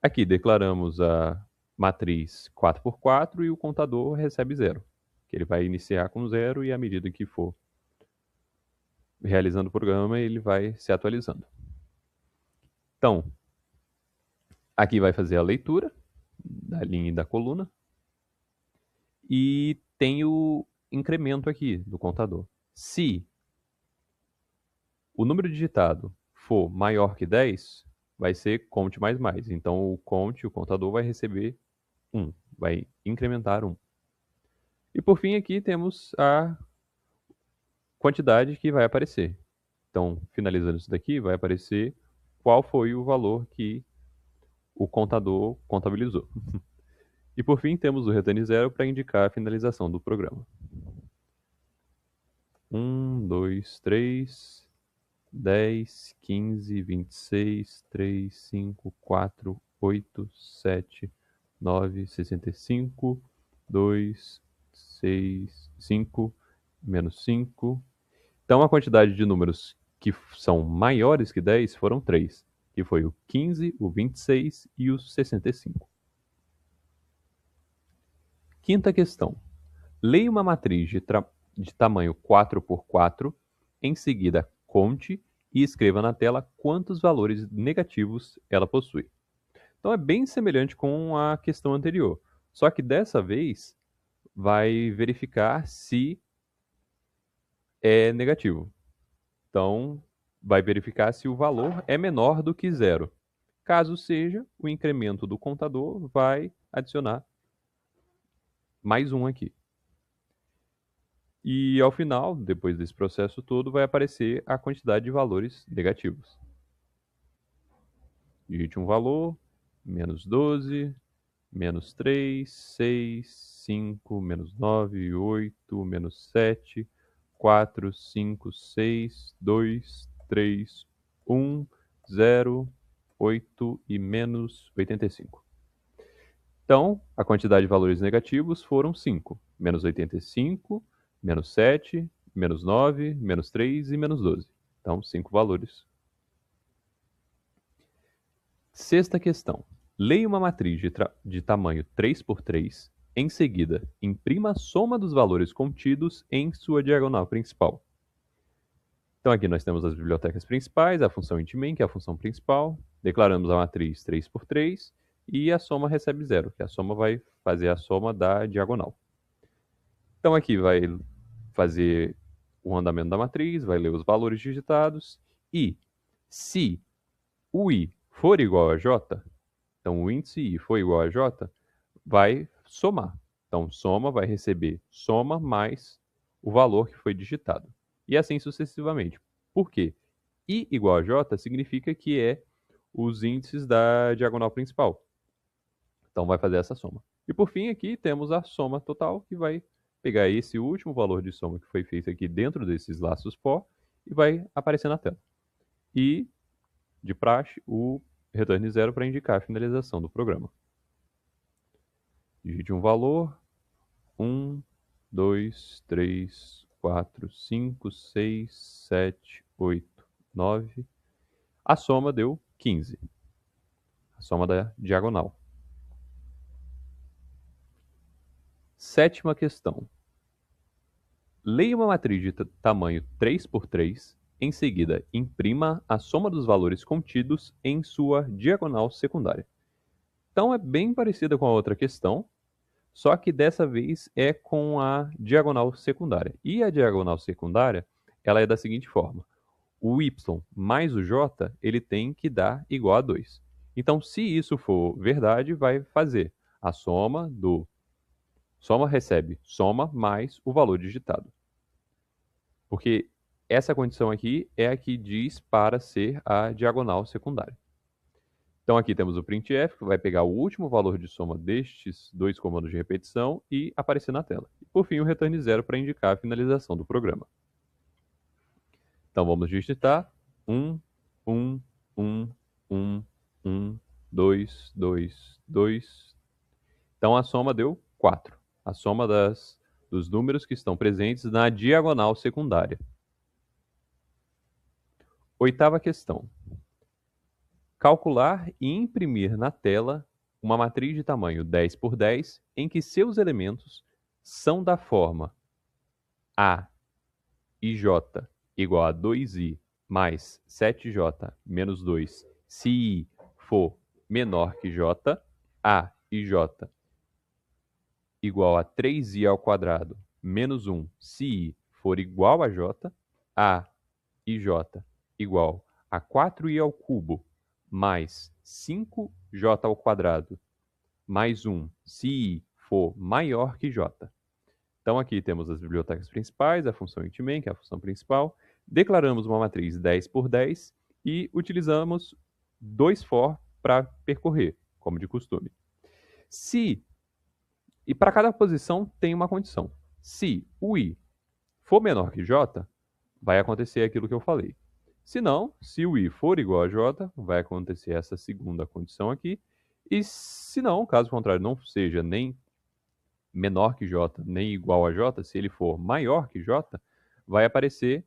Aqui declaramos a matriz 4 por 4 e o contador recebe 0, que ele vai iniciar com 0 e à medida que for realizando o programa, ele vai se atualizando. Então, aqui vai fazer a leitura da linha e da coluna. E tem o incremento aqui do contador. Se o número digitado for maior que 10, vai ser conte mais mais. Então, o contador, vai receber 1, vai incrementar 1. E por fim, aqui temos a quantidade que vai aparecer. Então, finalizando isso daqui, vai aparecer qual foi o valor que o contador contabilizou. E por fim, temos o return 0 para indicar a finalização do programa. 1, 2, 3, 10, 15, 26, 3, 5, 4, 8, 7, 9, 65, 2, 6, 5, menos 5. Então, a quantidade de números que são maiores que 10 foram 3, que foi o 15, o 26 e o 65. Quinta questão. Leia uma matriz de tamanho 4 por 4, em seguida conte e escreva na tela quantos valores negativos ela possui. Então é bem semelhante com a questão anterior, só que dessa vez vai verificar se é negativo. Então vai verificar se o valor é menor do que 0. Caso seja, o incremento do contador vai adicionar mais 1 aqui. E ao final, depois desse processo todo, vai aparecer a quantidade de valores negativos. Digite um valor, menos 12, menos 3, 6, 5, menos 9, 8, menos 7, 4, 5, 6, 2, 3, 1, 0, 8 e menos 85. Então, a quantidade de valores negativos foram 5, menos 85, menos 7, menos 9, menos 3 e menos 12. Então, 5 valores. Sexta questão. Leia uma matriz de tamanho 3 por 3. Em seguida, imprima a soma dos valores contidos em sua diagonal principal. Então, aqui nós temos as bibliotecas principais, a função int_main, que é a função principal. Declaramos a matriz 3 por 3 e a soma recebe 0, que a soma vai fazer a soma da diagonal. Então, aqui vai fazer o andamento da matriz, vai ler os valores digitados e se o i for igual a j, Então, o índice I for igual a J, vai somar. Então, soma vai receber soma mais o valor que foi digitado. E assim sucessivamente. Por quê? I igual a J significa que é os índices da diagonal principal. Então, vai fazer essa soma. E por fim, aqui temos a soma total, que vai pegar esse último valor de soma que foi feito aqui dentro desses laços for e vai aparecer na tela. E, de praxe, o return 0 para indicar a finalização do programa. Digite um valor. 1, 2, 3, 4, 5, 6, 7, 8, 9. A soma deu 15. A soma da diagonal. Sétima questão. Leia uma matriz de tamanho 3 por 3. Em seguida, imprima a soma dos valores contidos em sua diagonal secundária. Então, é bem parecida com a outra questão, só que dessa vez é com a diagonal secundária. E a diagonal secundária, ela é da seguinte forma. O y mais o j, ele tem que dar igual a 2. Então, se isso for verdade, vai fazer a soma do... Soma recebe soma mais o valor digitado. Porque essa condição aqui é a que diz para ser a diagonal secundária. Então aqui temos o printf, que vai pegar o último valor de soma destes dois comandos de repetição e aparecer na tela. E por fim o return 0 para indicar a finalização do programa. Então vamos digitar 1, 1, 1, 1, 1, 2, 2, 2. Então a soma deu 4. A soma dos números que estão presentes na diagonal secundária. Oitava questão. Calcular e imprimir na tela uma matriz de tamanho 10 por 10 em que seus elementos são da forma A e J igual a 2i mais 7j menos 2 se i for menor que j, A e J igual a 3i ao quadrado menos 1 se i for igual a j, A e J igual a 4i ao cubo mais 5j ao quadrado mais 1 se i for maior que j. Então aqui temos as bibliotecas principais, a função intmain, que é a função principal. Declaramos uma matriz 10 por 10 e utilizamos dois for para percorrer, como de costume. E para cada posição tem uma condição. Se o i for menor que j, vai acontecer aquilo que eu falei. Se não, se o i for igual a j, vai acontecer essa segunda condição aqui. E se não, caso contrário, não seja nem menor que j, nem igual a j, se ele for maior que j, vai aparecer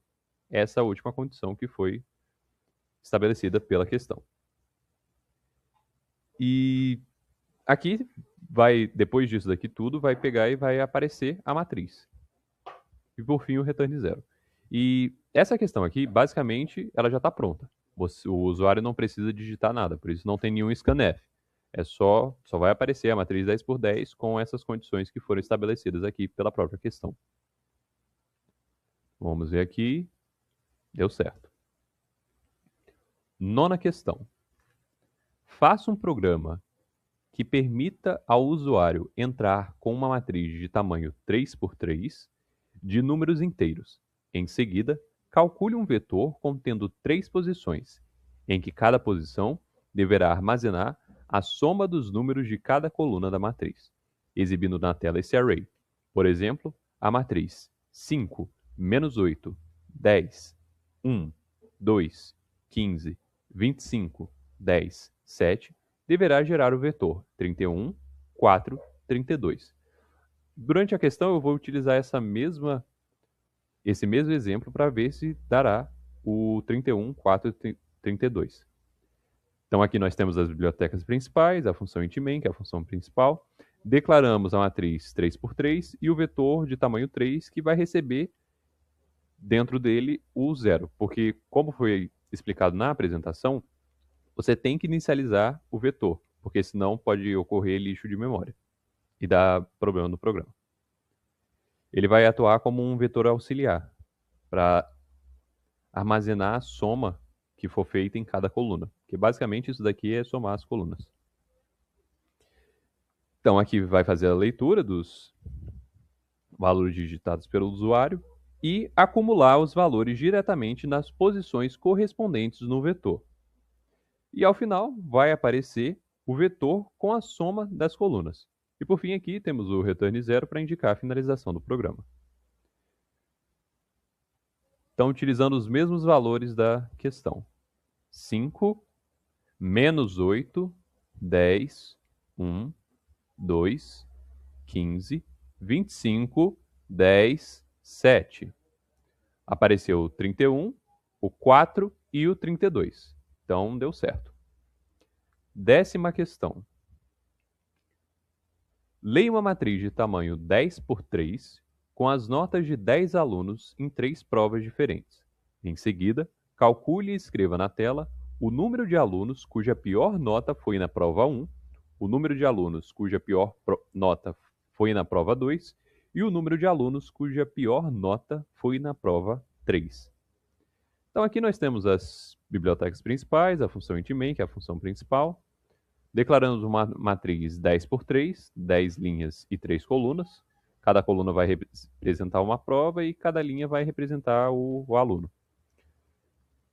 essa última condição que foi estabelecida pela questão. E aqui, depois disso daqui tudo, vai pegar e vai aparecer a matriz. E por fim, o return 0. E essa questão aqui, basicamente, ela já está pronta. O usuário não precisa digitar nada, por isso não tem nenhum scanf. É só vai aparecer a matriz 10 por 10 com essas condições que foram estabelecidas aqui pela própria questão. Vamos ver aqui. Deu certo. Nona questão. Faça um programa que permita ao usuário entrar com uma matriz de tamanho 3 por 3 de números inteiros. Em seguida, calcule um vetor contendo 3 posições, em que cada posição deverá armazenar a soma dos números de cada coluna da matriz, exibindo na tela esse array. Por exemplo, a matriz 5, menos 8, 10, 1, 2, 15, 25, 10, 7, deverá gerar o vetor 31, 4, 32. Durante a questão, eu vou utilizar esse mesmo exemplo para ver se dará o 31, 4 e 32. Então aqui nós temos as bibliotecas principais, a função intmain, que é a função principal. Declaramos a matriz 3 por 3 e o vetor de tamanho 3 que vai receber dentro dele o 0. Porque, como foi explicado na apresentação, você tem que inicializar o vetor, porque senão pode ocorrer lixo de memória e dar problema no programa. Ele vai atuar como um vetor auxiliar para armazenar a soma que for feita em cada coluna. Porque basicamente isso daqui é somar as colunas. Então, aqui vai fazer a leitura dos valores digitados pelo usuário e acumular os valores diretamente nas posições correspondentes no vetor. E ao final vai aparecer o vetor com a soma das colunas. E por fim aqui temos o return zero para indicar a finalização do programa. Então, utilizando os mesmos valores da questão. 5, menos 8, 10, 1, 2, 15, 25, 10, 7. Apareceu o 31, o 4 e o 32. Então, deu certo. 10ª questão. Leia uma matriz de tamanho 10 por 3 com as notas de 10 alunos em 3 provas diferentes. Em seguida, calcule e escreva na tela o número de alunos cuja pior nota foi na prova 1, o número de alunos cuja pior nota foi na prova 2 e o número de alunos cuja pior nota foi na prova 3. Então aqui nós temos as bibliotecas principais, a função intmain, que é a função principal. Declaramos uma matriz 10 por 3, 10 linhas e 3 colunas. Cada coluna vai representar uma prova e cada linha vai representar o aluno.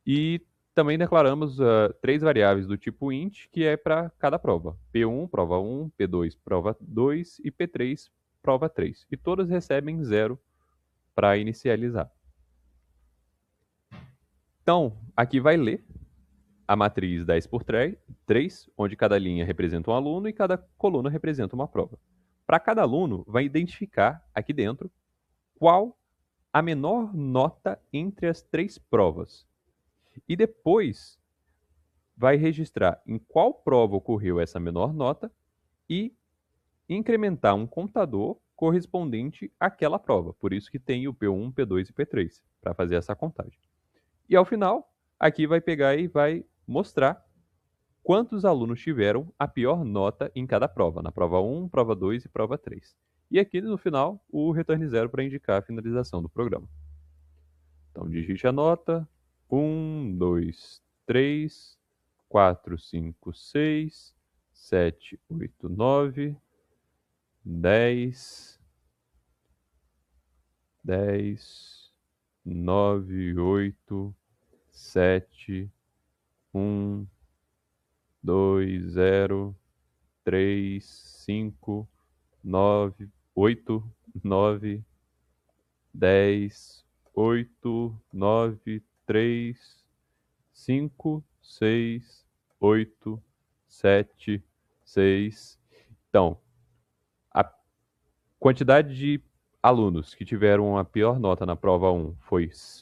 E também declaramos 3 variáveis do tipo int, que é para cada prova. P1, prova 1, P2, prova 2 e P3, prova 3. E todas recebem 0 para inicializar. Então, aqui vai ler a matriz 10 por 3, onde cada linha representa um aluno e cada coluna representa uma prova. Para cada aluno, vai identificar aqui dentro qual a menor nota entre as 3 provas. E depois vai registrar em qual prova ocorreu essa menor nota e incrementar um contador correspondente àquela prova. Por isso que tem o P1, P2 e P3, para fazer essa contagem. E ao final, aqui vai pegar e vai mostrar quantos alunos tiveram a pior nota em cada prova, na prova 1, prova 2 e prova 3. E aqui no final, o return zero para indicar a finalização do programa. Então, digite a nota: 1, 2, 3, 4, 5, 6, 7, 8, 9, 10, 10, 9, 8, 7, 1, 2, 0, 3, 5, 9, 8, 9, 10, 8, 9, 3, 5, 6, 8, 7, 6. Então, a quantidade de alunos que tiveram a pior nota na prova 1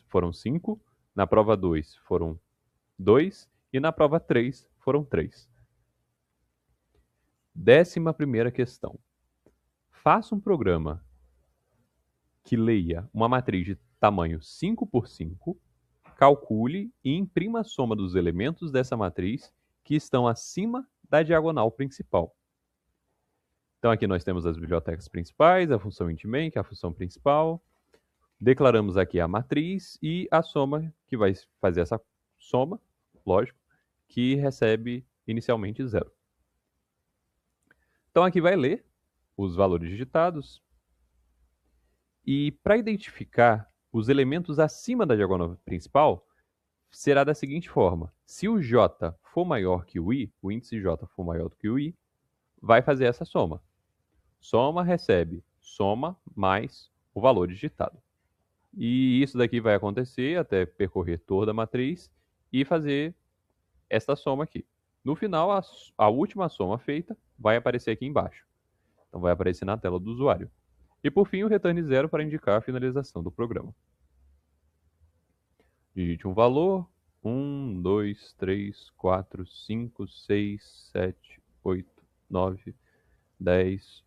foram 5, na prova 2 foram 2 e na prova 3 foram 3. 11ª questão. Faça um programa que leia uma matriz de tamanho 5 por 5, calcule e imprima a soma dos elementos dessa matriz que estão acima da diagonal principal. Então aqui nós temos as bibliotecas principais, a função intmain, que é a função principal. Declaramos aqui a matriz e a soma, que vai fazer essa soma, lógico, que recebe inicialmente 0. Então aqui vai ler os valores digitados. E para identificar os elementos acima da diagonal principal, será da seguinte forma: se o J for maior que o I, o índice J for maior do que o I, vai fazer essa soma. Soma recebe soma mais o valor digitado. E isso daqui vai acontecer até percorrer toda a matriz e fazer esta soma aqui. No final, a última soma feita vai aparecer aqui embaixo. Então vai aparecer na tela do usuário. E por fim, o return zero para indicar a finalização do programa. Digite um valor: 1, 2, 3, 4, 5, 6, 7, 8, 9, 10,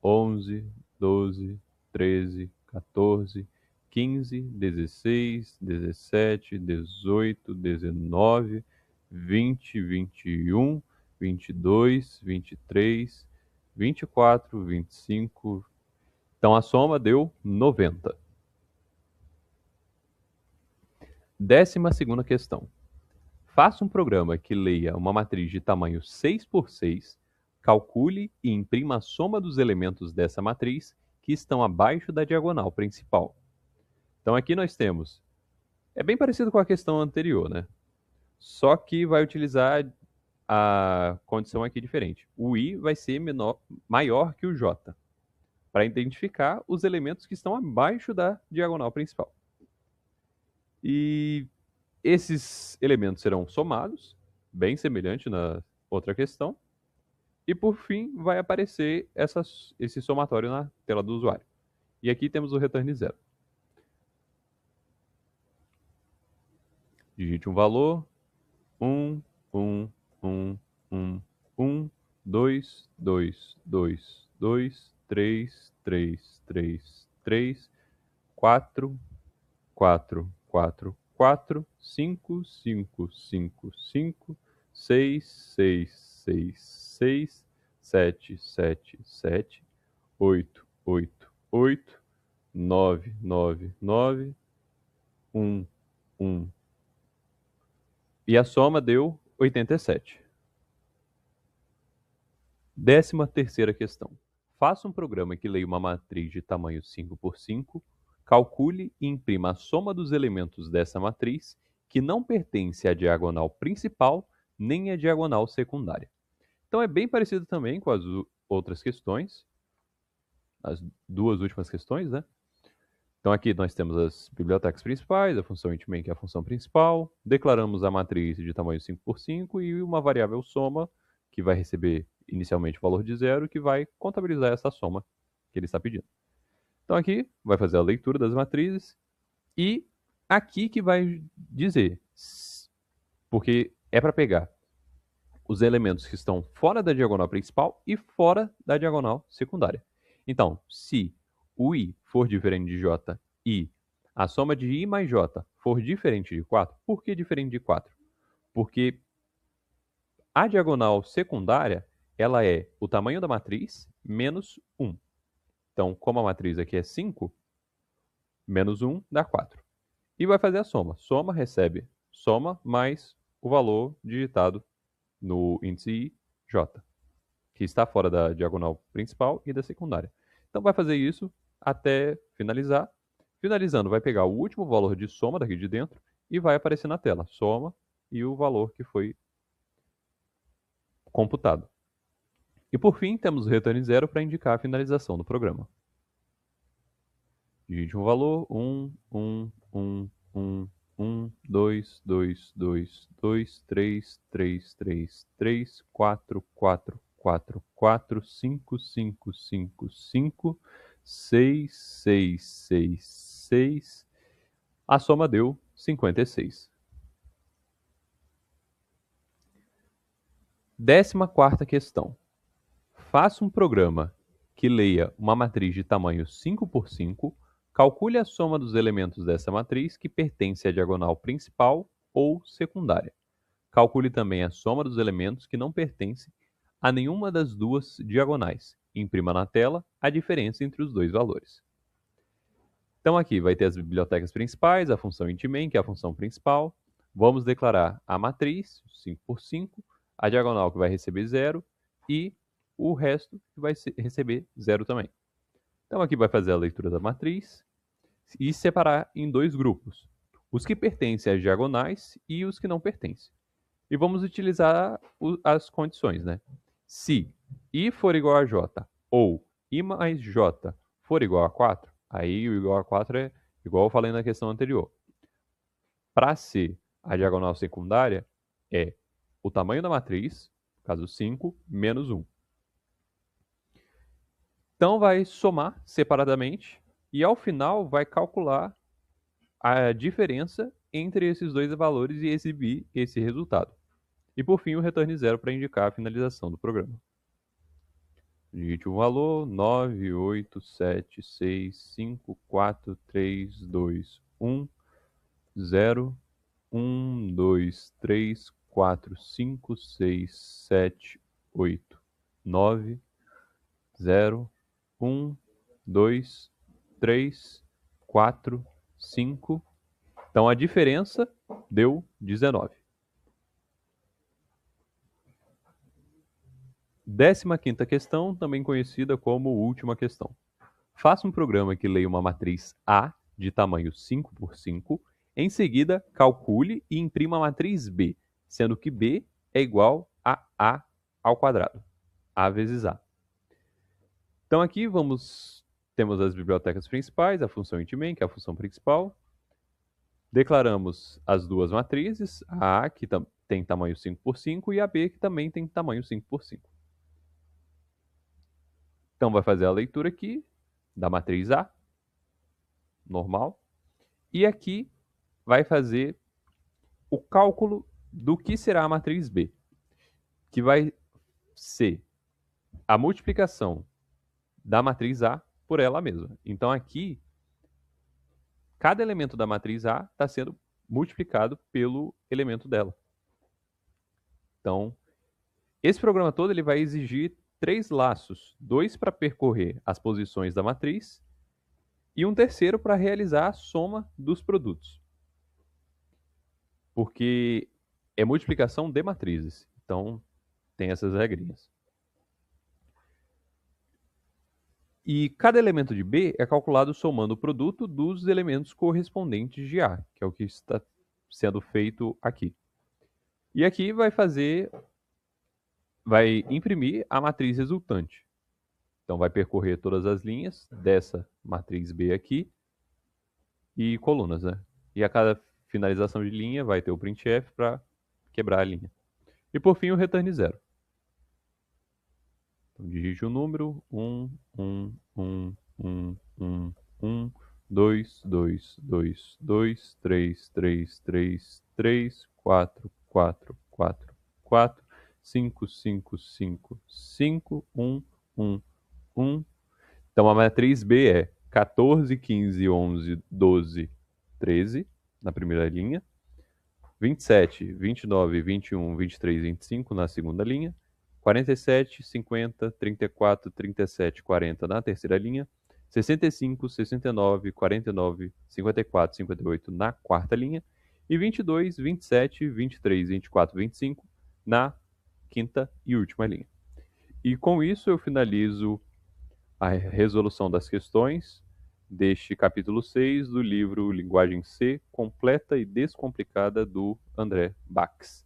11, 12, 13, 14, 15, 16, 17, 18, 19, 20, 21, 22, 23, 24, 25. Então a soma deu 90. 12ª questão. Faça um programa que leia uma matriz de tamanho 6 por 6, calcule e imprima a soma dos elementos dessa matriz que estão abaixo da diagonal principal. Então aqui nós temos, é bem parecido com a questão anterior, né? Só que vai utilizar a condição aqui diferente. O I vai ser maior que o J, para identificar os elementos que estão abaixo da diagonal principal. E esses elementos serão somados, bem semelhante na outra questão. E por fim, vai aparecer esse somatório na tela do usuário. E aqui temos o return 0. Digite um valor, 1, 1, 1, 1, 1, 2, 2, 2, 2, 3, 3, 3, 3, 4, 4, 4, 4, 5, 5, 5, 5, 6, 6, 6, 6, 7, 7, 7, 8, 8, 8, 9, 9, 9, 1, 1. E a soma deu 87. 13ª questão. Faça um programa que leia uma matriz de tamanho 5 por 5, calcule e imprima a soma dos elementos dessa matriz que não pertence à diagonal principal nem à diagonal secundária. Então é bem parecido também com as outras questões, as duas últimas questões, né? Então aqui nós temos as bibliotecas principais, a função int_main, que é a função principal, declaramos a matriz de tamanho 5 por 5 e uma variável soma, que vai receber inicialmente o valor de 0, que vai contabilizar essa soma que ele está pedindo. Então aqui vai fazer a leitura das matrizes e aqui que vai dizer, porque é para pegar os elementos que estão fora da diagonal principal e fora da diagonal secundária. Então, se o I for diferente de J e a soma de I mais J for diferente de 4, por que diferente de 4? Porque a diagonal secundária, ela é o tamanho da matriz menos 1. Então, como a matriz aqui é 5, menos 1 dá 4. E vai fazer a soma. Soma recebe soma mais o valor digitado no índice I, J, que está fora da diagonal principal e da secundária. Então vai fazer isso até finalizar. Finalizando, vai pegar o último valor de soma daqui de dentro e vai aparecer na tela, soma e o valor que foi computado. E por fim, temos o return 0 para indicar a finalização do programa. Digite um valor, 1, 1, 1, 1, 1, 2, 2, 2, 2, 3, 3, 3, 3, 4, 4, 4, 4, 5, 5, 5, 5, 6, 6, 6, 6. A soma deu 56. 14ª questão. Faça um programa que leia uma matriz de tamanho 5 por 5, calcule a soma dos elementos dessa matriz que pertence à diagonal principal ou secundária. Calcule também a soma dos elementos que não pertencem a nenhuma das duas diagonais. Imprima na tela a diferença entre os dois valores. Então aqui vai ter as bibliotecas principais, a função int_main, que é a função principal. Vamos declarar a matriz, 5 por 5, a diagonal que vai receber 0 e o resto que vai receber 0 também. Então aqui vai fazer a leitura da matriz e separar em dois grupos, os que pertencem às diagonais e os que não pertencem. E vamos utilizar as condições, né? Se I for igual a J ou I mais J for igual a 4, aí o igual a 4 é igual eu falei na questão anterior. Para ser a diagonal secundária, é o tamanho da matriz, no caso 5, menos 1. Então vai somar separadamente e ao final vai calcular a diferença entre esses dois valores e exibir esse resultado. E por fim o return 0 para indicar a finalização do programa. Digite o valor 9, 8, 7, 6, 5, 4, 3, 2, 1, 0, 1, 2, 3, 4, 5, 6, 7, 8, 9, 0, 1, 2, 3, 4, 5. Então a diferença deu 19. 15ª questão, também conhecida como última questão. Faça um programa que leia uma matriz A de tamanho 5 por 5. Em seguida, calcule e imprima a matriz B, sendo que B é igual a A ao quadrado. A vezes A. Então aqui temos as bibliotecas principais, a função int_main, que é a função principal. Declaramos as duas matrizes, a A, que tem tamanho 5 por 5, e a B, que também tem tamanho 5 por 5. Então vai fazer a leitura aqui da matriz A, normal, e aqui vai fazer o cálculo do que será a matriz B, que vai ser a multiplicação da matriz A por ela mesma. Então aqui, cada elemento da matriz A está sendo multiplicado pelo elemento dela. Então, esse programa todo ele vai exigir 3 laços, 2 para percorrer as posições da matriz e um terceiro para realizar a soma dos produtos. Porque é multiplicação de matrizes. Então, tem essas regrinhas. E cada elemento de B é calculado somando o produto dos elementos correspondentes de A, que é o que está sendo feito aqui. E aqui vai imprimir a matriz resultante. Então vai percorrer todas as linhas dessa matriz B aqui e colunas, né? E a cada finalização de linha vai ter o printf para quebrar a linha. E por fim o return 0. Então digite o número 1, 1, 1, 1, 1, 1, 2, 2, 2, 2, 3, 3, 3, 3, 4, 4, 4, 4, 5, 5, 5, 5, 1, 1, 1. Então a matriz B é 14, 15, 11, 12, 13 na primeira linha, 27, 29, 21, 23, 25 na segunda linha, 47, 50, 34, 37, 40 na terceira linha, 65, 69, 49, 54, 58 na quarta linha e 22, 27, 23, 24, 25 na quinta e última linha. E com isso eu finalizo a resolução das questões deste capítulo 6 do livro Linguagem C, completa e descomplicada do André Bax.